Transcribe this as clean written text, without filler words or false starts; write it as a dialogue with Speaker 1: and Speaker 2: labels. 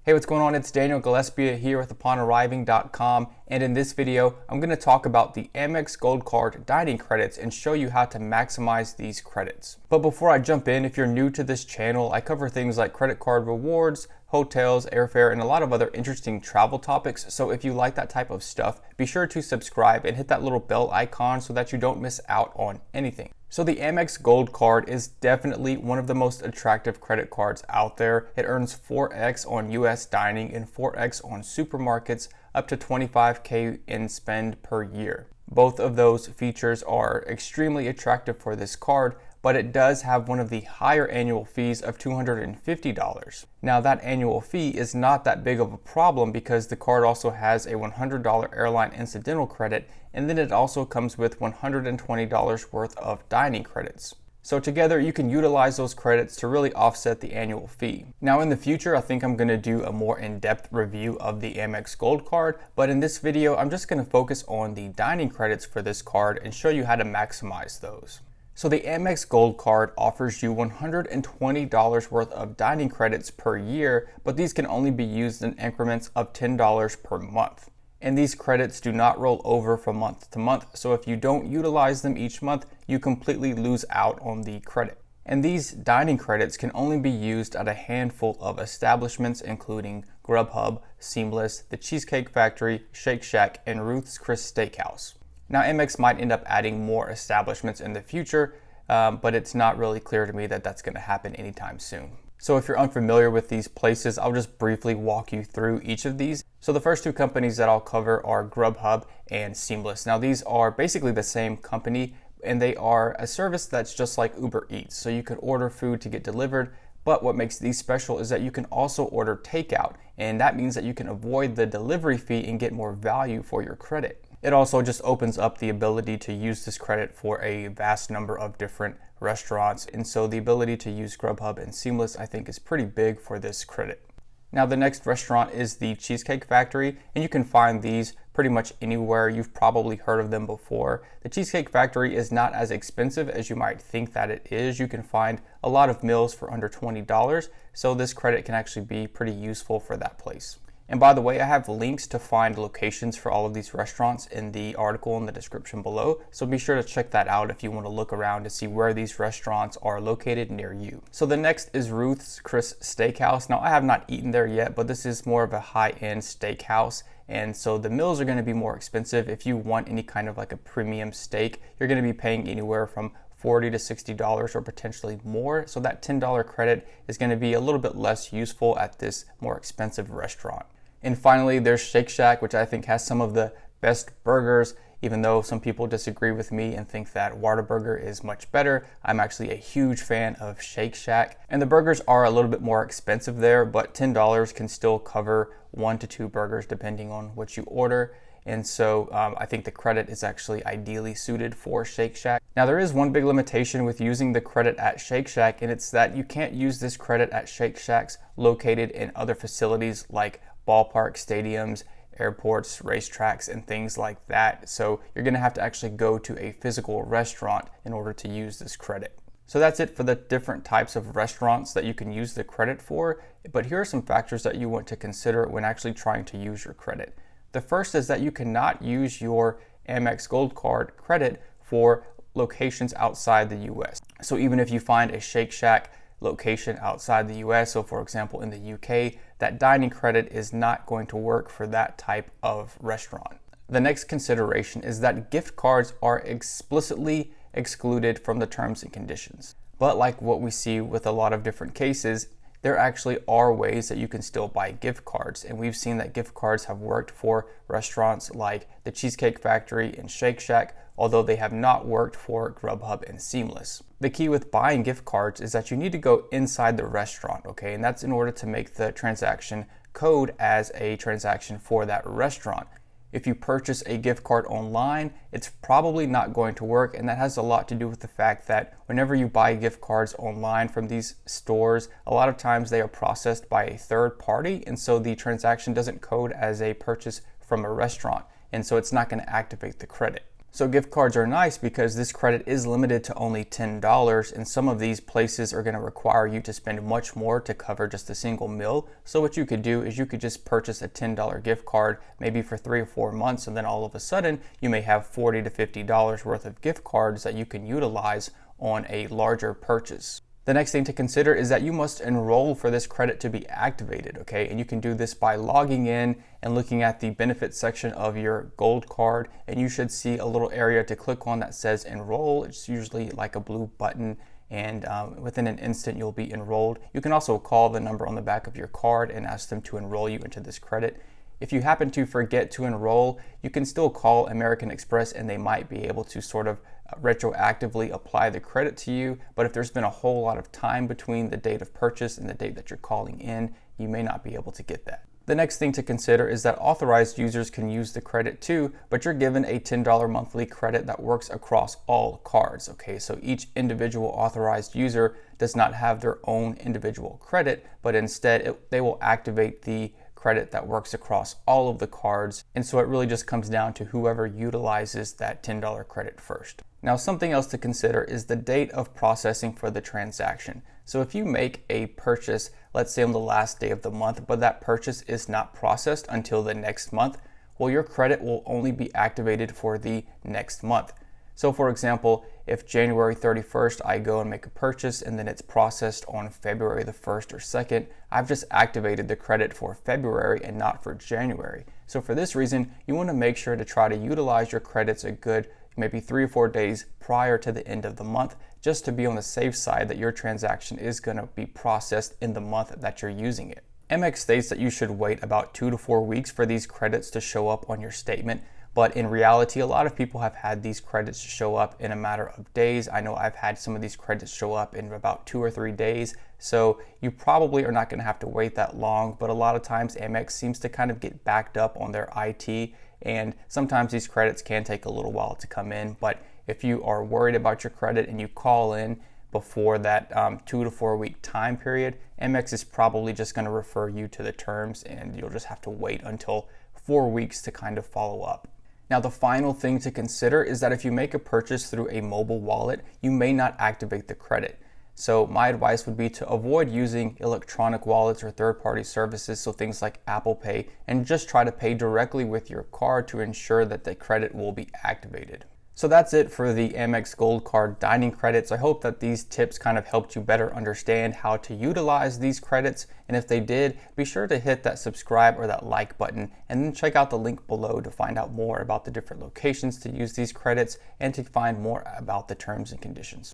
Speaker 1: Hey, what's going on? It's Daniel Gillespie here with UponArriving.com, and in this video, I'm going to talk about the Amex Gold Card dining credits and show you how to maximize these credits. But before I jump in, if you're new to this channel, I cover things like credit card rewards, hotels, airfare, and a lot of other interesting travel topics. So if you like that type of stuff, be sure to subscribe and hit that little bell icon so that you don't miss out on anything. So the Amex Gold Card is definitely one of the most attractive credit cards out there. It earns 4x on US dining and 4x on supermarkets, up to $25K in spend per year. Both of those features are extremely attractive for this card, but it does have one of the higher annual fees of $250. Now that annual fee is not that big of a problem because the card also has a $100 airline incidental credit, and then it also comes with $120 worth of dining credits. So together you can utilize those credits to really offset the annual fee. Now in the future, I think I'm going to do a more in-depth review of the Amex Gold Card, but in this video, I'm just going to focus on the dining credits for this card and show you how to maximize those. So the Amex Gold Card offers you $120 worth of dining credits per year, but these can only be used in increments of $10 per month. And these credits do not roll over from month to month, so if you don't utilize them each month, you completely lose out on the credit. And these dining credits can only be used at a handful of establishments, including Grubhub, Seamless, The Cheesecake Factory, Shake Shack, and Ruth's Chris Steakhouse. Now Amex might end up adding more establishments in the future, but it's not really clear to me that that's going to happen anytime soon. So if you're unfamiliar with these places, I'll just briefly walk you through each of these. So the first two companies that I'll cover are Grubhub and Seamless. Now these are basically the same company, and they are a service that's just like Uber Eats. So you could order food to get delivered, but what makes these special is that you can also order takeout, and that means that you can avoid the delivery fee and get more value for your credit. It also just opens up the ability to use this credit for a vast number of different restaurants. And so the ability to use Grubhub and Seamless, I think, is pretty big for this credit. Now the next restaurant is the Cheesecake Factory, and you can find these pretty much anywhere. You've probably heard of them before. The Cheesecake Factory is not as expensive as you might think that it is. You can find a lot of meals for under $20, so this credit can actually be pretty useful for that place. And by the way, I have links to find locations for all of these restaurants in the article in the description below. So be sure to check that out if you want to look around to see where these restaurants are located near you. So the next is Ruth's Chris Steakhouse. Now I have not eaten there yet, but this is more of a high-end steakhouse. And so the meals are going to be more expensive. If you want any kind of like a premium steak, you're going to be paying anywhere from $40 to $60 or potentially more. So that $10 credit is going to be a little bit less useful at this more expensive restaurant. And finally, there's Shake Shack, which I think has some of the best burgers, even though some people disagree with me and think that Whataburger is much better. I'm actually a huge fan of Shake Shack. And the burgers are a little bit more expensive there, but $10 can still cover 1 to 2 burgers depending on what you order. And so I think the credit is actually ideally suited for Shake Shack. Now there is one big limitation with using the credit at Shake Shack, and it's that you can't use this credit at Shake Shacks located in other facilities like ballpark stadiums, airports, racetracks, and things like that. So you're going to have to actually go to a physical restaurant in order to use this credit. So that's it for the different types of restaurants that you can use the credit for. But here are some factors that you want to consider when actually trying to use your credit. The first is that you cannot use your Amex Gold Card credit for locations outside the US. So even if you find a Shake Shack location outside the US, so for example in the UK, that dining credit is not going to work for that type of restaurant. The next consideration is that gift cards are explicitly excluded from the terms and conditions. But like what we see with a lot of different cases, there actually are ways that you can still buy gift cards. And we've seen that gift cards have worked for restaurants like the Cheesecake Factory and Shake Shack, although they have not worked for Grubhub and Seamless. The key with buying gift cards is that you need to go inside the restaurant, okay? And that's in order to make the transaction code as a transaction for that restaurant. If you purchase a gift card online, it's probably not going to work, and that has a lot to do with the fact that whenever you buy gift cards online from these stores, a lot of times they are processed by a third party, and so the transaction doesn't code as a purchase from a restaurant, and so it's not going to activate the credit. So gift cards are nice because this credit is limited to only $10, and some of these places are going to require you to spend much more to cover just a single meal. So what you could do is you could just purchase a $10 gift card maybe for 3 or 4 months, and then all of a sudden you may have $40 to $50 worth of gift cards that you can utilize on a larger purchase. The next thing to consider is that you must enroll for this credit to be activated, okay? And you can do this by logging in and looking at the benefits section of your gold card, and you should see a little area to click on that says enroll. It's usually like a blue button, and within an instant you'll be enrolled. You can also call the number on the back of your card and ask them to enroll you into this credit. If you happen to forget to enroll, you can still call American Express and they might be able to sort of retroactively apply the credit to you. But if there's been a whole lot of time between the date of purchase and the date that you're calling in, you may not be able to get that. The next thing to consider is that authorized users can use the credit too, but you're given a $10 monthly credit that works across all cards, okay? So each individual authorized user does not have their own individual credit, but instead they will activate the credit that works across all of the cards. And so it really just comes down to whoever utilizes that $10 credit first. Now, something else to consider is the date of processing for the transaction. So if you make a purchase, let's say on the last day of the month, but that purchase is not processed until the next month, well, your credit will only be activated for the next month. So for example, if January 31st I go and make a purchase and then it's processed on February the 1st or 2nd, I've just activated the credit for February and not for January. So for this reason, you want to make sure to try to utilize your credits a good maybe 3 or 4 days prior to the end of the month, just to be on the safe side that your transaction is going to be processed in the month that you're using it. Amex states that you should wait about 2 to 4 weeks for these credits to show up on your statement. But in reality, a lot of people have had these credits show up in a matter of days. I know I've had some of these credits show up in about 2 or 3 days. So you probably are not going to have to wait that long. But a lot of times Amex seems to kind of get backed up on their IT. And sometimes these credits can take a little while to come in. But if you are worried about your credit and you call in before that 2 to 4 week time period, Amex is probably just going to refer you to the terms and you'll just have to wait until 4 weeks to kind of follow up. Now, the final thing to consider is that if you make a purchase through a mobile wallet, you may not activate the credit. So my advice would be to avoid using electronic wallets or third-party services, so things like Apple Pay, and just try to pay directly with your card to ensure that the credit will be activated. So that's it for the Amex Gold Card dining credits. I hope that these tips kind of helped you better understand how to utilize these credits. And if they did, be sure to hit that subscribe or that like button, and then check out the link below to find out more about the different locations to use these credits and to find more about the terms and conditions.